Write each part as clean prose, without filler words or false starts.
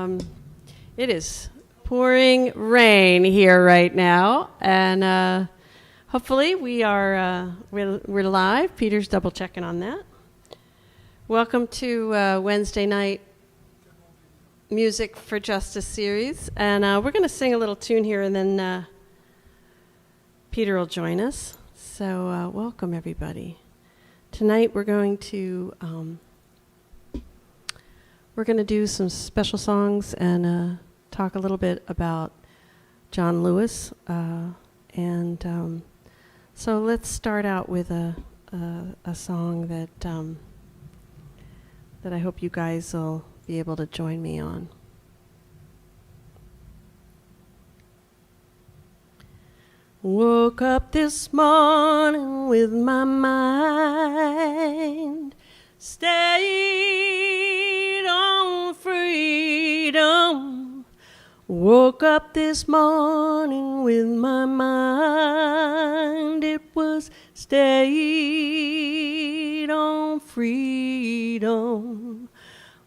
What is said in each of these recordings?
It is pouring rain here right now, and hopefully we're live. Peter's double checking on that. Welcome to Wednesday night Music for Justice series, and we're going to sing a little tune here, and then Peter will join us. So welcome everybody. Tonight we're going to do some special songs and talk a little bit about John Lewis. So let's start out with a song that I hope you guys will be able to join me on. Woke up this morning with my mind stayed on freedom. Woke up this morning with my mind, it was stayed on freedom.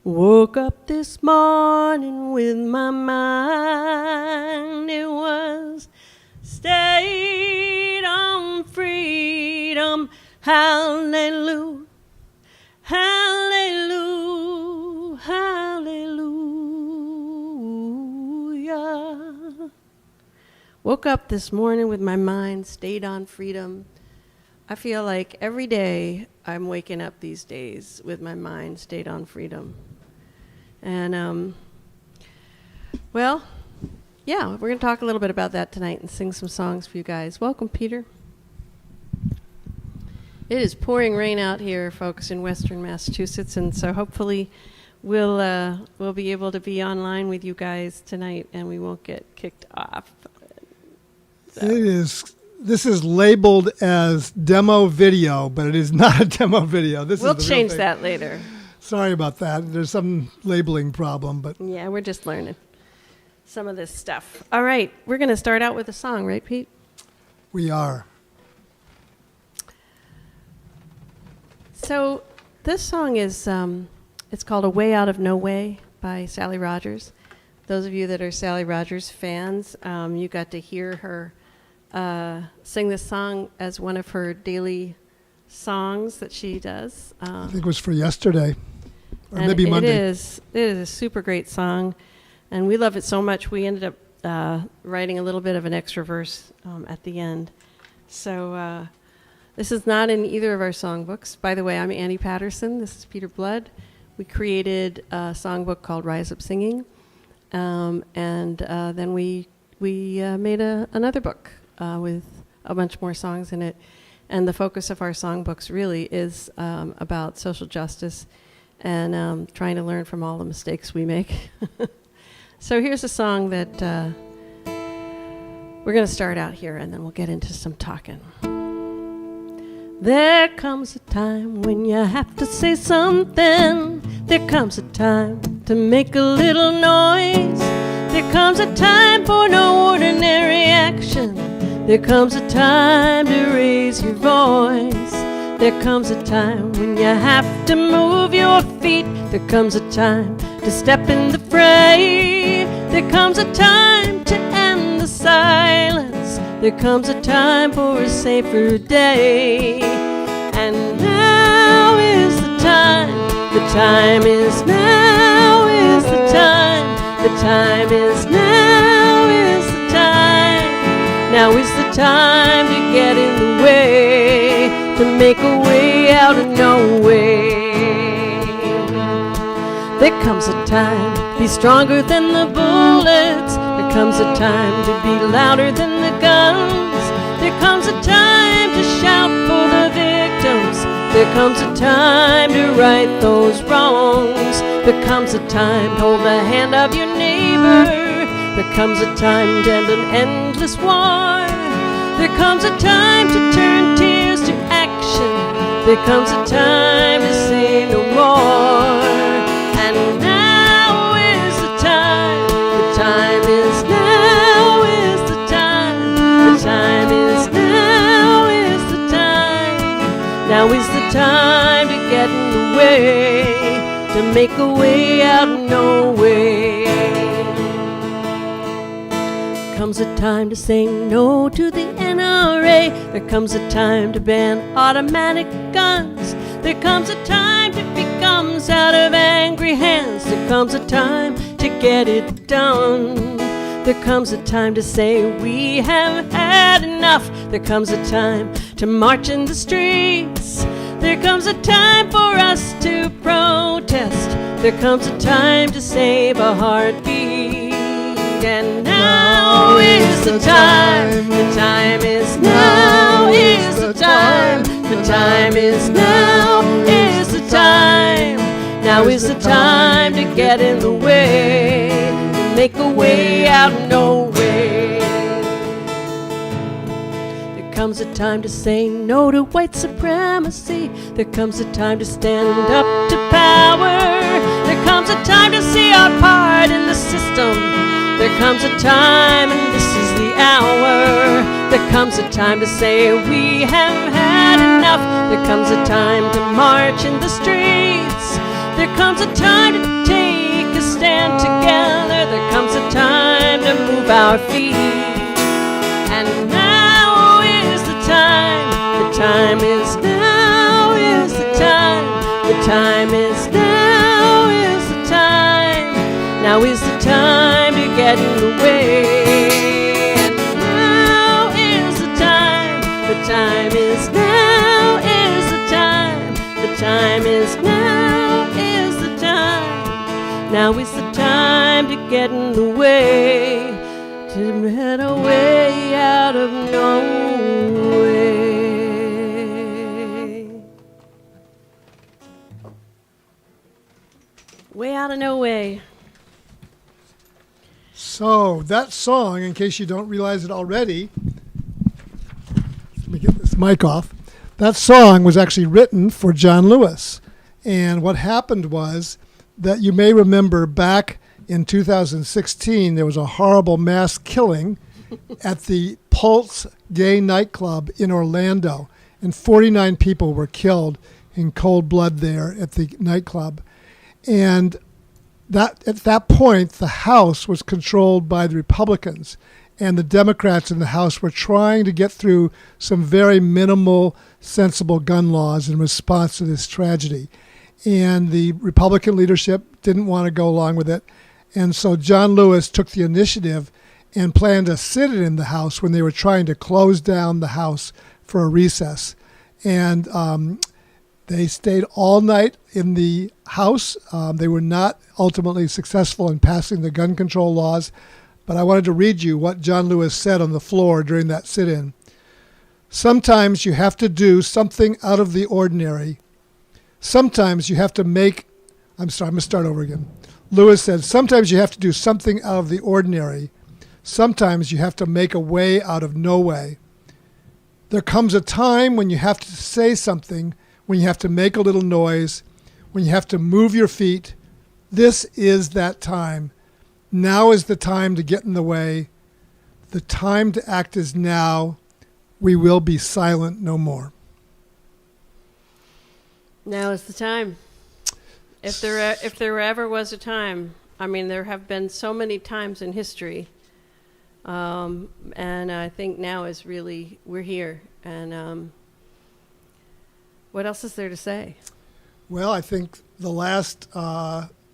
Woke up this morning with my mind, it was stayed on freedom. Hallelujah, hallelujah, hallelujah. Woke up this morning with my mind stayed on freedom. I feel like every day I'm waking up these days with my mind stayed on freedom. And, well, yeah, we're going to talk a little bit about that tonight and sing some songs for you guys. Welcome, Peter. It is pouring rain out here, folks, in Western Massachusetts, and so hopefully we'll be able to be online with you guys tonight, and we won't get kicked off. So. This is labeled as demo video, but it is not a demo video. We'll change that later. Sorry about that. There's some labeling problem, but yeah, we're just learning some of this stuff. All right, we're going to start out with a song, right, Pete? We are. So this song is, it's called A Way Out of No Way by Sally Rogers. Those of you that are Sally Rogers fans, you got to hear her sing this song as one of her daily songs that she does. I think it was for yesterday, or maybe Monday. It is a super great song, and we love it so much we ended up writing a little bit of an extra verse at the end. So this is not in either of our songbooks. By the way, I'm Annie Patterson. This is Peter Blood. We created a songbook called Rise Up Singing, and then we made another book with a bunch more songs in it. And the focus of our songbooks really is about social justice and trying to learn from all the mistakes we make. So here's a song that we're going to start out here, and then we'll get into some talking. There comes a time when you have to say something. There comes a time to make a little noise. There comes a time for no ordinary action. There comes a time to raise your voice. There comes a time when you have to move your feet. There comes a time to step in the fray. There comes a time to end the silence. There comes a time for a safer day. And now is the time. The time is now is the time. The time is now is the time. Now is the time to get in the way, to make a way out of no way. There comes a time to be stronger than the bullets. There comes a time to be louder than the guns. There comes a time to shout for the victims. There comes a time to right those wrongs. There comes a time to hold the hand of your neighbor. There comes a time to end an endless war. There comes a time to turn tears to action. There comes a time to say no more. And now is the time. The time is now is the time. The time is now is the time. Now is the time to get in the way, to make a way out of no way. comes a time to say no to the NRA. There comes a time to ban automatic guns. There comes a time to pick gums out of angry hands. There comes a time to get it done. There comes a time to say we have had enough. There comes a time to march in the streets. There comes a time for us to protest. There comes a time to save a heartbeat. And now is the time. The time is now is the time. The time is now is the time. Now is the time to get in the way and make a way out of no way. There comes a time to say no to white supremacy. There comes a time to stand up to power. There comes a time to see our part in the system. There comes a time, and this is the hour. There comes a time to say we have had enough. There comes a time to march in the streets. There comes a time to take a stand together. There comes a time to move our feet. And now is the time. The time is now is the time. The time is now is the time. Now is the time to get in the way. And now is the time. The time is now is the time. The time is now is the time. Now is the time to get in the way, to head a way out of no way. Way out of no way. So that song, in case you don't realize it already, let me get this mic off. That song was actually written for John Lewis. And what happened was that you may remember back in 2016, there was a horrible mass killing at the Pulse Gay nightclub in Orlando. And 49 people were killed in cold blood there at the nightclub. And that at that point, the House was controlled by the Republicans, and the Democrats in the House were trying to get through some very minimal, sensible gun laws in response to this tragedy. And the Republican leadership didn't want to go along with it. And so John Lewis took the initiative and planned to sit in the House when they were trying to close down the House for a recess. And they stayed all night in the House. They were not ultimately successful in passing the gun control laws. But I wanted to read you what John Lewis said on the floor during that sit-in. Sometimes you have to do something out of the ordinary. Sometimes you have to make... I'm sorry, I'm going to start over again. Lewis said, sometimes you have to do something out of the ordinary. Sometimes you have to make a way out of no way. There comes a time when you have to say something, when you have to make a little noise, when you have to move your feet. This is that time. Now is the time to get in the way. The time to act is now. We will be silent no more. Now is the time. If there ever was a time, I mean, there have been so many times in history, and I think now is really, we're here. And what else is there to say? Well, I think the last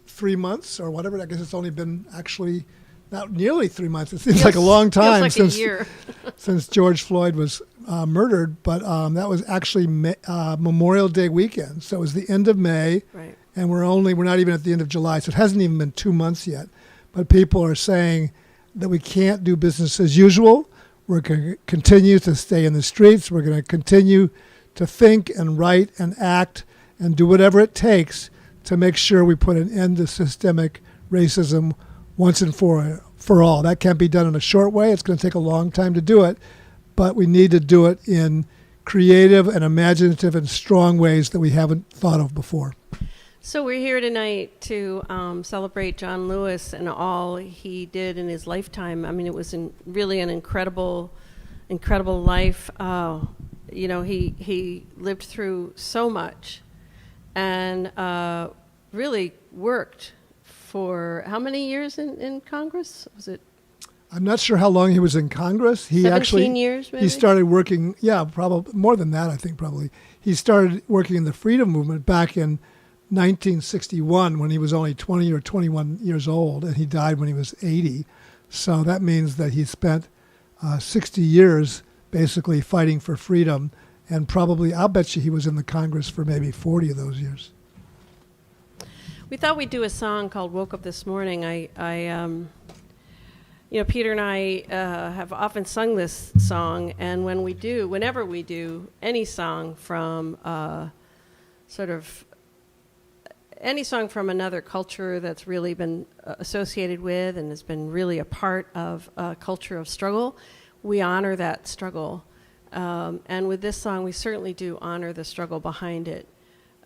3 months or whatever, I guess it's only been actually not nearly 3 months. It seems like a long time like since a year. since George Floyd was murdered. But that was actually Memorial Day weekend. So it was the end of May. Right. And we're not even at the end of July. So it hasn't even been 2 months yet. But people are saying that we can't do business as usual. We're going to continue to stay in the streets. We're going to continue to think and write and act and do whatever it takes to make sure we put an end to systemic racism once and for all. That can't be done in a short way. It's going to take a long time to do it, but we need to do it in creative and imaginative and strong ways that we haven't thought of before. So we're here tonight to celebrate John Lewis and all he did in his lifetime. I mean, it was really an incredible life. You know, he lived through so much and really worked for how many years in Congress? Was it? I'm not sure how long he was in Congress. He 17 years, maybe? He started working, probably more than that, I think probably. He started working in the freedom movement back in 1961 when he was only 20 or 21 years old, and he died when he was 80. So that means that he spent 60 years basically fighting for freedom, and probably, I'll bet you he was in the Congress for maybe 40 of those years. We thought we'd do a song called "Woke Up This Morning." Peter and I have often sung this song, and whenever we do any song from any song from another culture that's really been associated with and has been really a part of a culture of struggle, we honor that struggle. And with this song, we certainly do honor the struggle behind it.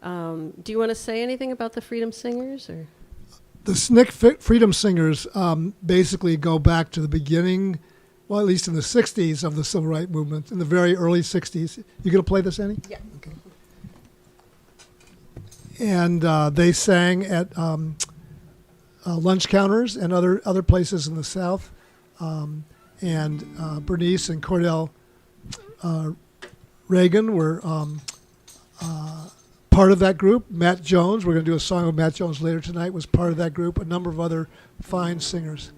Do you want to say anything about the Freedom Singers? Or? The SNCC Freedom Singers basically go back to the beginning, well, at least in the 60s of the Civil Rights Movement, in the very early 60s. You going to play this, Annie? Yeah. Okay. And they sang at lunch counters and other places in the South. And Bernice and Cordell Reagan were part of that group. Matt Jones, we're going to do a song with Matt Jones later tonight, was part of that group. A number of other fine singers.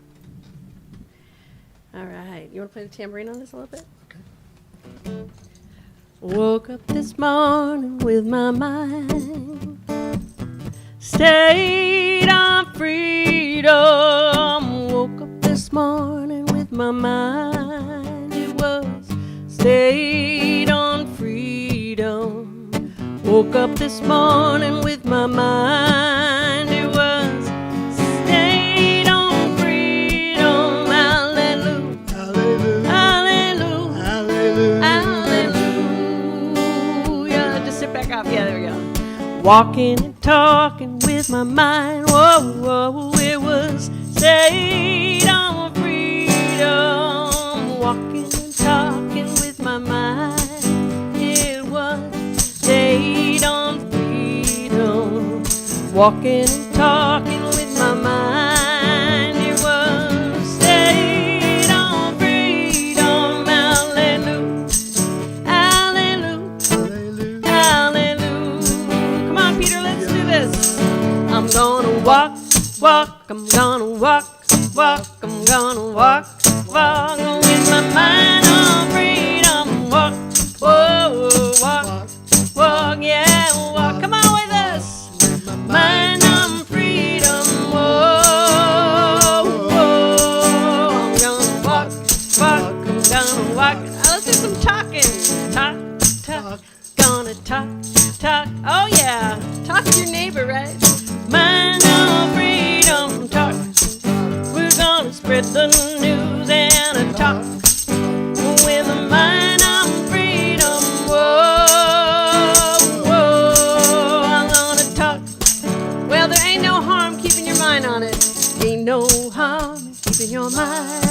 All right. You want to play the tambourine on this a little bit? Okay. Woke up this morning with my mind stayed on freedom. Woke up this morning with my mind, it was stayed on freedom. Woke up this morning with my mind, it was stayed on freedom. Hallelujah, hallelujah, hallelujah, hallelujah. Just sit back up. Yeah, there we go. Walking and talking with my mind, whoa, whoa, it was stayed on freedom. Walking and talking with my mind, it was stayed on freedom. Walking and talking with my mind, it was stayed on freedom. Hallelujah, hallelujah, hallelujah. Come on, Peter, let's do this. I'm gonna walk, I'm gonna walk, I'm gonna walk with my mind on freedom. Walk, whoa, walk, yeah, walk. Come on with us. Mind on freedom, whoa, I'm gonna walk, I'm gonna walk. Let's do some talking. Talk, gonna talk. Oh yeah, talk to your neighbor, right? Mind on freedom, talk. We're gonna spread the news and a talk with a mind on freedom. Whoa, I'm gonna talk. Well, there ain't no harm keeping your mind on it. Ain't no harm keeping your mind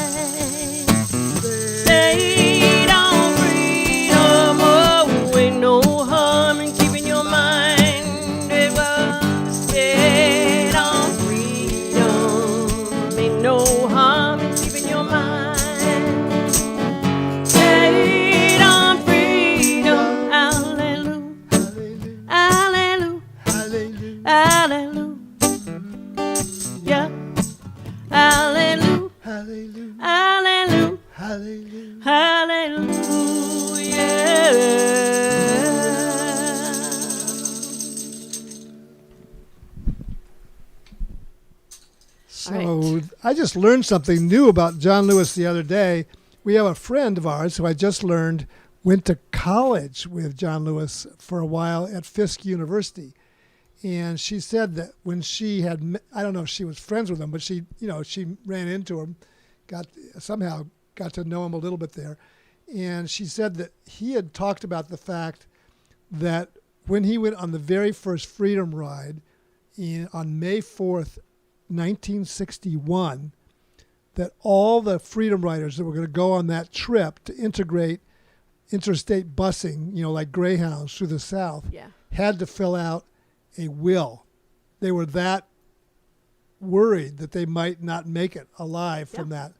stayed on freedom. Oh, ain't no harm in keeping your mind. It was stayed on freedom. Ain't no harm in keeping your mind stayed on freedom. Hallelujah, hallelujah, hallelujah, yeah, hallelujah, hallelujah, hallelujah. So I just learned something new about John Lewis the other day. We have a friend of ours who I just learned went to college with John Lewis for a while at Fisk University. And she said that when she had, I don't know if she was friends with him, but she ran into him, somehow got to know him a little bit there. And she said that he had talked about the fact that when he went on the very first Freedom Ride on May 4th, 1961, that all the Freedom Riders that were going to go on that trip to integrate interstate busing, like Greyhounds through the South, had to fill out a will. They were that worried that they might not make it alive from that.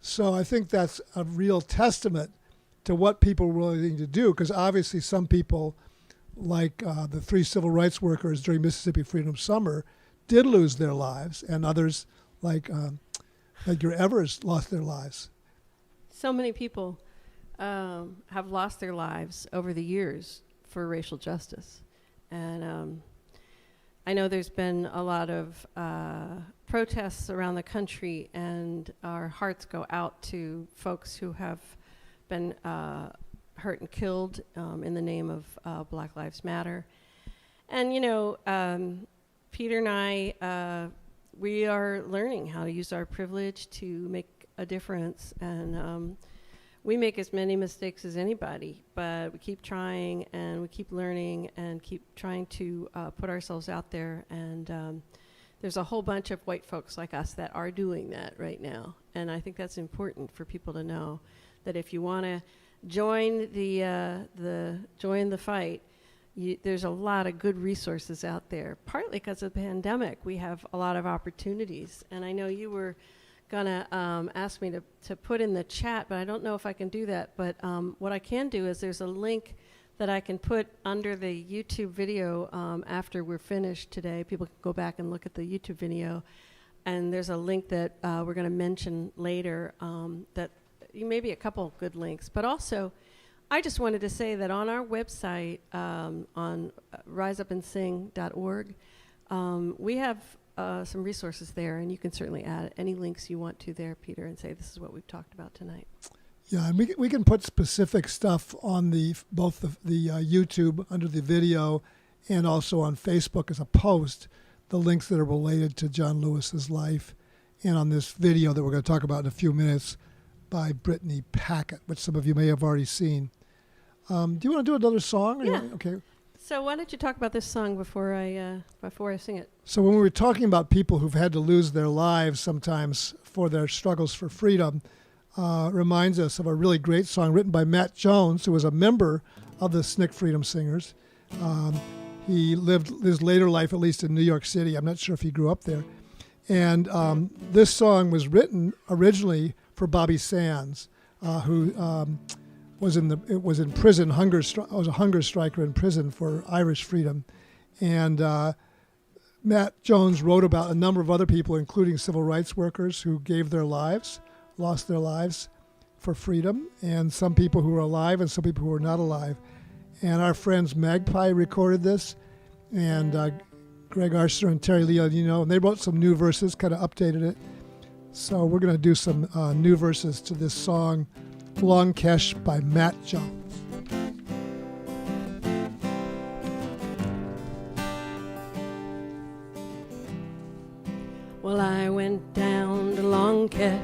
So I think that's a real testament to what people were willing to do, because obviously some people, like the 3 civil rights workers during Mississippi Freedom Summer, did lose their lives, and others like Medgar Evers lost their lives. So many people have lost their lives over the years for racial justice. And I know there's been a lot of protests around the country, and our hearts go out to folks who have been hurt and killed in the name of Black Lives Matter. And, you know, Peter and I, we are learning how to use our privilege to make a difference. And we make as many mistakes as anybody, but we keep trying and we keep learning and keep trying to put ourselves out there. And there's a whole bunch of white folks like us that are doing that right now. And I think that's important for people to know, that if you want to join the fight, there's a lot of good resources out there. Partly because of the pandemic, we have a lot of opportunities. And I know you were gonna ask me to put in the chat, but I don't know if I can do that. But what I can do is there's a link that I can put under the YouTube video after we're finished today. People can go back and look at the YouTube video. And there's a link that we're gonna mention later that maybe a couple good links. But also, I just wanted to say that on our website, on riseupandsing.org, we have some resources there, and you can certainly add any links you want to there, Peter, and say this is what we've talked about tonight. Yeah, and we can put specific stuff on both the YouTube under the video, and also on Facebook as a post, the links that are related to John Lewis's life, and on this video that we're going to talk about in a few minutes by Brittany Packett, which some of you may have already seen. Do you want to do another song? Yeah. Okay. So why don't you talk about this song before I sing it? So when we were talking about people who've had to lose their lives sometimes for their struggles for freedom, reminds us of a really great song written by Matt Jones, who was a member of the SNCC Freedom Singers. He lived his later life, at least in New York City. I'm not sure if he grew up there. And this song was written originally for Bobby Sands, who was in prison. Was a hunger striker in prison for Irish freedom, and Matt Jones wrote about a number of other people, including civil rights workers who lost their lives for freedom, and some people who were alive and some people who were not alive. And our friends Magpie recorded this, and Greg Archer and Terry Lee, and they wrote some new verses, kind of updated it. So we're going to do some new verses to this song, Long Kesh by Matt Jones. Well, I went down to Long Kesh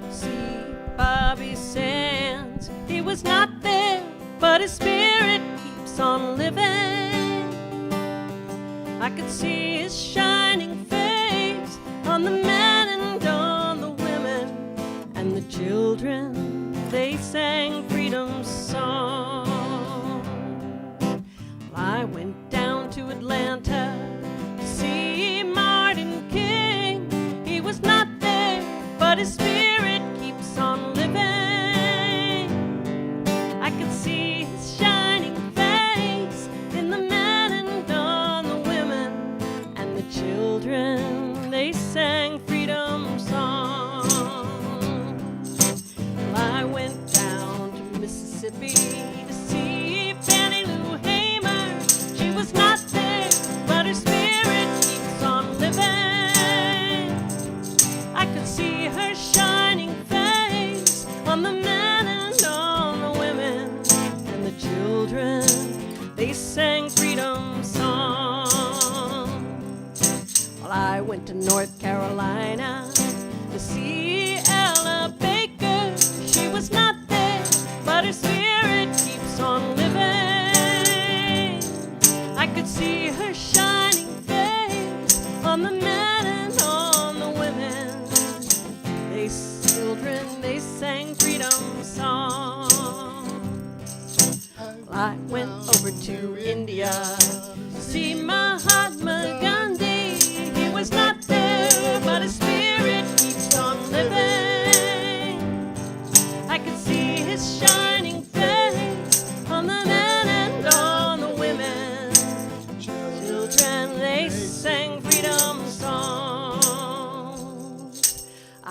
to see Bobby Sands. He was not there, but his spirit keeps on living. I could see his shining face on the men and on the women and the children. They sang freedom song. I went down to Atlanta to see Martin King. He was not there, but his spirit keeps on living. I could see his shining face in the men and on the women and the children. They sang freedom song. I went down to Mississippi to see Fannie Lou Hamer. She was not there, but her spirit keeps on living. I could see her shining face on the men and on the women and the children. They sang freedom song. Well, I went to North Carolina to see Ella Baker. She was not there, but her spirit keeps on living. I could see her shining face on the men and on the women. They children, they sang freedom song. I went over to India to see Mahatma Gandhi. He was not there, but his spirit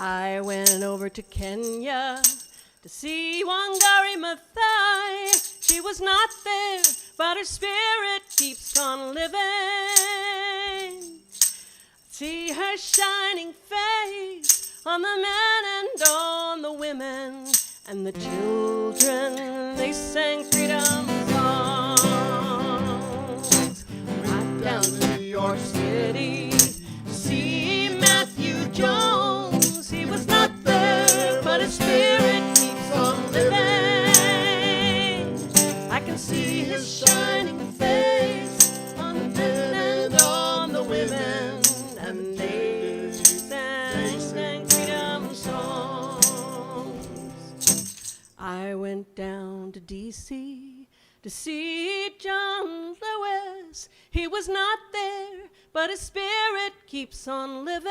I went over to Kenya to see Wangari Maathai. She was not there, but her spirit keeps on living. See her shining face on the men and on the women and the children. They sang freedom songs. Right down to New York City to see Matthew Jones. He was not there, but his spirit keeps on living. I can see his shining face on the men and on the women, and they sang freedom songs. I went down to D.C. to see John Lewis. He was not there, but his spirit keeps on living.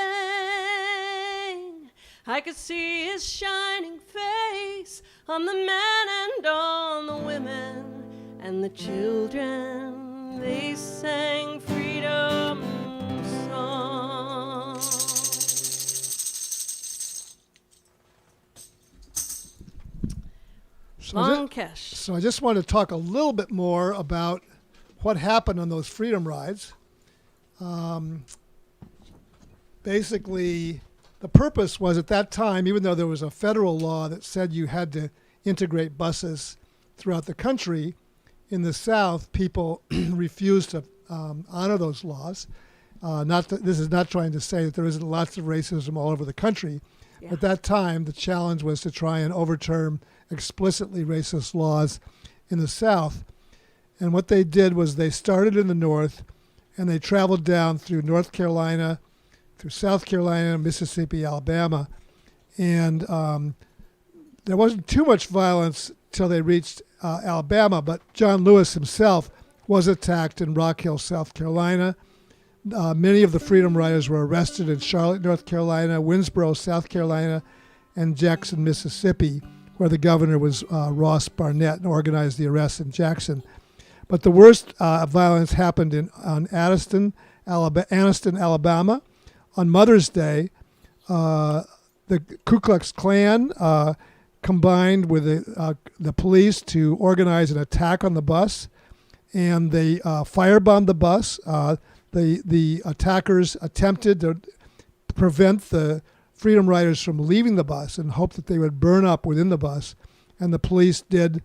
I could see his shining face on the men and on the women and the children. They sang freedom songs. Lankesh. So I just want to talk a little bit more about what happened on those freedom rides. Basically, the purpose was at that time, even though there was a federal law that said you had to integrate buses throughout the country, in the South, people refused to honor those laws. This is not trying to say that there isn't lots of racism all over the country. Yeah. At that time, the challenge was to try and overturn explicitly racist laws in the South. And what they did was they started in the North, and they traveled down through North Carolina, through South Carolina, Mississippi, Alabama. And there wasn't too much violence till they reached Alabama, but John Lewis himself was attacked in Rock Hill, South Carolina. Many of the Freedom Riders were arrested in Charlotte, North Carolina, Winsboro, South Carolina, and Jackson, Mississippi, where the governor was Ross Barnett and organized the arrests in Jackson. But the worst violence happened in Anniston, Alabama. On Mother's Day, the Ku Klux Klan combined with the police to organize an attack on the bus, and they firebombed the bus. The attackers attempted to prevent the Freedom Riders from leaving the bus and hoped that they would burn up within the bus, and the police did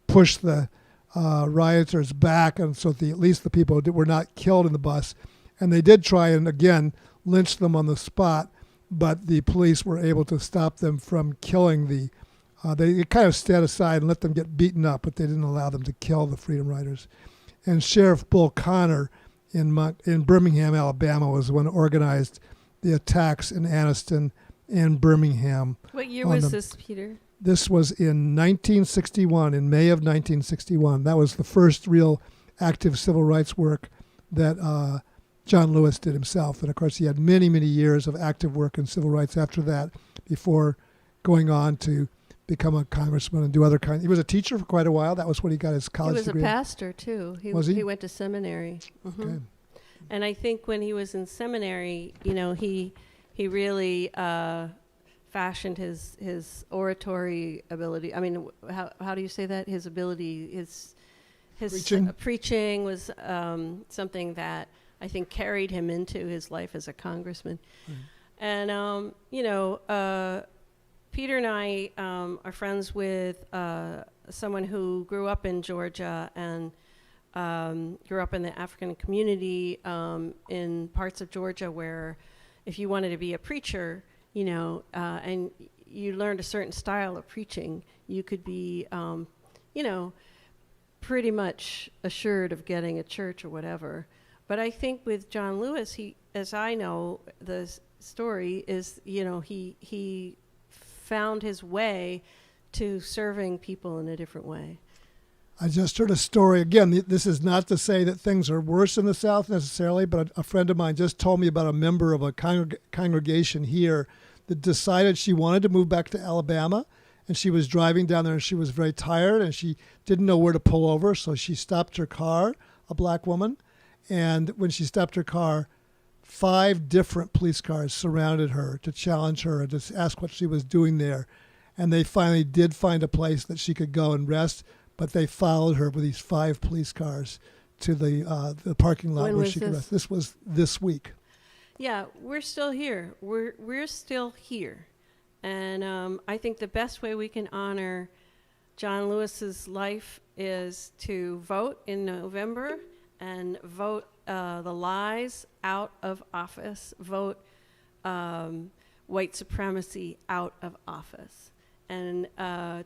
push the rioters back, and so at least the people were not killed in the bus. And they did try and, again, lynch them on the spot, but the police were able to stop them from killing they kind of stood aside and let them get beaten up, but they didn't allow them to kill the Freedom Riders. And Sheriff Bull Connor in Birmingham, Alabama, was the one who organized the attacks in Anniston and Birmingham. What year was this, Peter? This was in 1961, in May of 1961. That was the first real active civil rights work that John Lewis did himself. And of course, he had many, many years of active work in civil rights after that, before going on to become a congressman and do other kinds. He was a teacher for quite a while. That was when he got his college degree. He was a pastor, too. Was he? He went to seminary. Mm-hmm. Okay. And I think when he was in seminary, he really fashioned his oratory ability. I mean, how do you say that? His ability, his preaching was something that I think carried him into his life as a congressman. Mm-hmm. And Peter and I are friends with someone who grew up in Georgia and grew up in the African community in parts of Georgia where if you wanted to be a preacher, and you learned a certain style of preaching, you could be, pretty much assured of getting a church or whatever. But I think with John Lewis, he, as I know the story, is, he found his way to serving people in a different way. I just heard a story. Again, this is not to say that things are worse in the South necessarily, but a friend of mine just told me about a member of a congregation here that decided she wanted to move back to Alabama, and she was driving down there and she was very tired and she didn't know where to pull over, so she stopped her car, a black woman, and when she stopped her car, 5 different police cars surrounded her to challenge her and to ask what she was doing there. And they finally did find a place that she could go and rest, but they followed her with these 5 police cars to the parking lot When where was she could this? rest. This was this week. Yeah, we're still here. We're still here, and I think the best way we can honor John Lewis's life is to vote in November and vote the lies out of office. Vote white supremacy out of office. And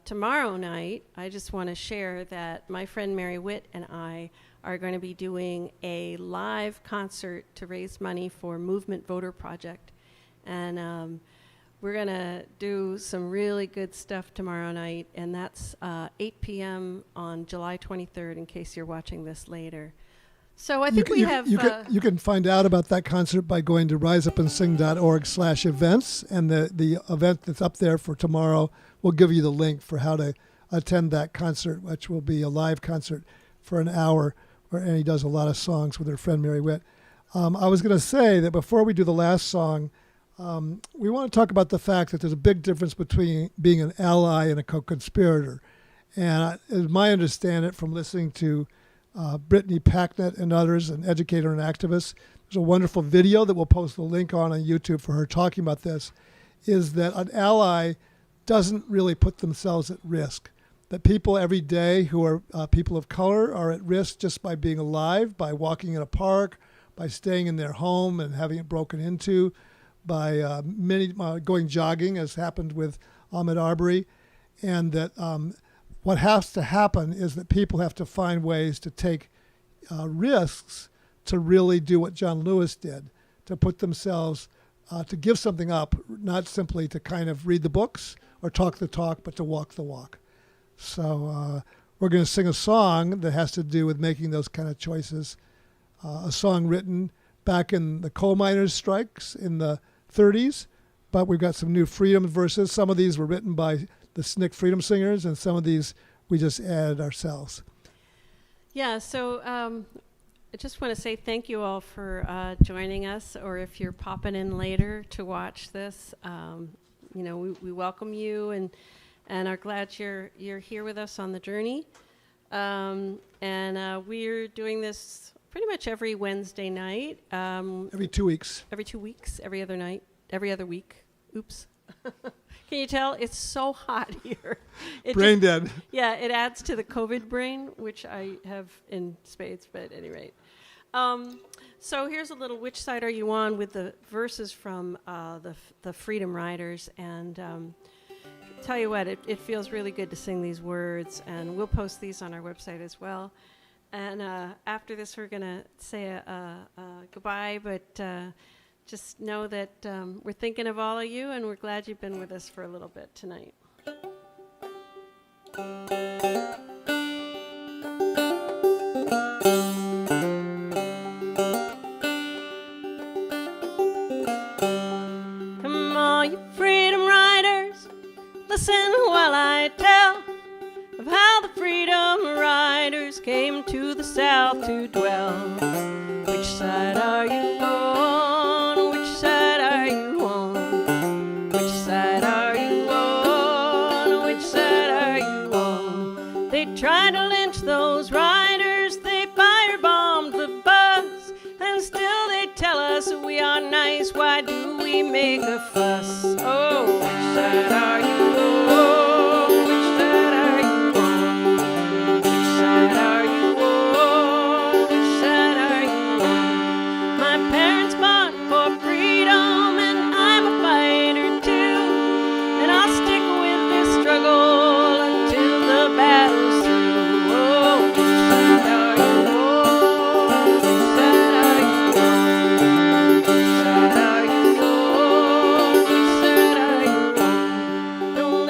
tomorrow night, I just want to share that my friend Mary Witt and I are going to be doing a live concert to raise money for Movement Voter Project. And we're going to do some really good stuff tomorrow night, and that's 8 p.m. on July 23rd, in case you're watching this later. So I think you can find out about that concert by going to riseupandsing.org/events, and the event that's up there for tomorrow will give you the link for how to attend that concert, which will be a live concert for an hour, and he does a lot of songs with her friend Mary Witt. I was going to say that before we do the last song, we want to talk about the fact that there's a big difference between being an ally and a co-conspirator. And as I understand it from listening to Brittany Packnett and others, an educator and activist, there's a wonderful video that we'll post the link on YouTube for her talking about this, is that an ally doesn't really put themselves at risk. That people every day who are people of color are at risk just by being alive, by walking in a park, by staying in their home and having it broken into, by many going jogging, as happened with Ahmaud Arbery, and that what has to happen is that people have to find ways to take risks to really do what John Lewis did, to put themselves, to give something up, not simply to kind of read the books or talk the talk, but to walk the walk. So we're going to sing a song that has to do with making those kind of choices, a song written back in the coal miners' strikes in the 30s, but we've got some new freedom verses. Some of these were written by the SNCC Freedom Singers, and some of these we just added ourselves. Yeah, so I just want to say thank you all for joining us, or if you're popping in later to watch this, we welcome you and are glad you're here with us on the journey. We're doing this pretty much every Wednesday night. Every 2 weeks. Every 2 weeks, every other night, every other week. Oops. Can you tell? It's so hot here. Brain dead. Yeah, it adds to the COVID brain, which I have in spades, but at any rate. So here's a little Which Side Are You On with the verses from the Freedom Riders. And tell you what, it feels really good to sing these words, and we'll post these on our website as well. And after this, we're going to say a goodbye, but just know that we're thinking of all of you, and we're glad you've been with us for a little bit tonight. Come on, you freedom riders, listen while I tell of how the freedom riders came to the South to dwell. Which side are you on? Which side are you on? Which side are you on? Which side are you on? They tried to lynch those riders, they firebombed the bus, and still they tell us we are nice. Why do we make a fuss? Oh, which side are you on? Which side are you on? Which side are you on? Which side are you on? My parents fought for freedom, and I'm a fighter too, and I'll stick with this struggle until the battle's through. Oh, which side are you on? Which side are you on? Which side are you on? Which side are you on? Don't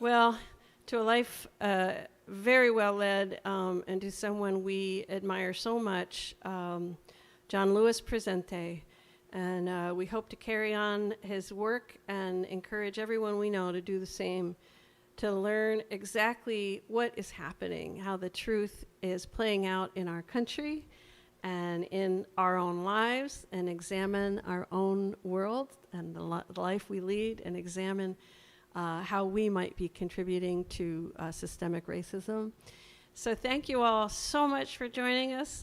Well, to a life very well led, and to someone we admire so much, John Lewis Presente. And we hope to carry on his work and encourage everyone we know to do the same, to learn exactly what is happening, how the truth is playing out in our country and in our own lives, and examine our own world and the life we lead, and examine how we might be contributing to systemic racism. So thank you all so much for joining us.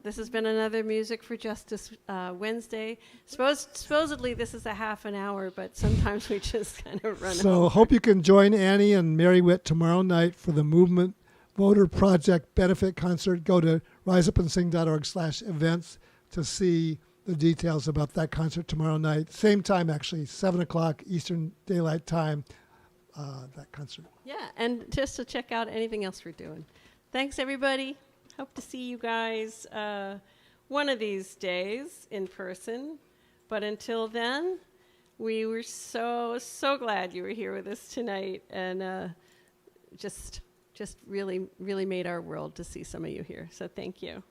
This has been another Music for Justice Wednesday. Supposedly this is a half an hour, but sometimes we just kind of run So over. hope you can join Annie and Mary Witt tomorrow night for the Movement Voter Project benefit concert. Go to riseupandsing.org/events to see the details about that concert tomorrow night. Same time, actually, 7 o'clock Eastern Daylight Time, that concert. Yeah, and just to check out anything else we're doing. Thanks, everybody. Hope to see you guys one of these days in person. But until then, we were so glad you were here with us tonight, and just really made our world to see some of you here. So thank you.